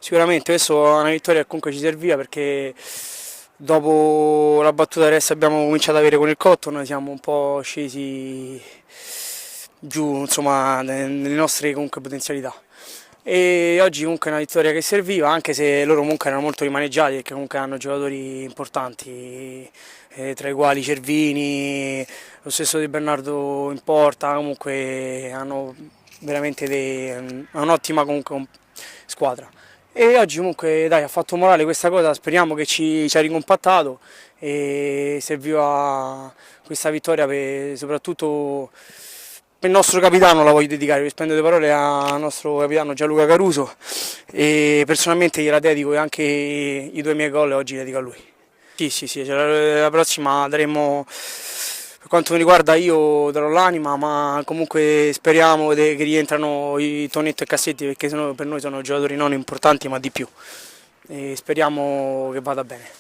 Sicuramente questa è una vittoria che comunque ci serviva perché dopo la battuta che adesso abbiamo cominciato ad avere con il Cotton siamo un po' scesi giù insomma nelle nostre comunque potenzialità. E oggi comunque è una vittoria che serviva, anche se loro comunque erano molto rimaneggiati perché comunque hanno giocatori importanti, tra i quali Cervini, lo stesso Di Bernardo in porta, comunque hanno veramente un'ottima comunque squadra. E oggi comunque dai, ha fatto morale questa cosa, speriamo che ci ha ricompattato e serviva questa vittoria soprattutto per il nostro capitano, la voglio dedicare, spendo le parole al nostro capitano Gianluca Caruso e personalmente gliela dedico e anche i due miei gol oggi li dedico a lui. Sì, sì, sì, cioè, la prossima daremo, per quanto mi riguarda io darò l'anima, ma comunque speriamo che rientrano i Tonetto e Cassetti perché per noi sono giocatori non importanti ma di più e speriamo che vada bene.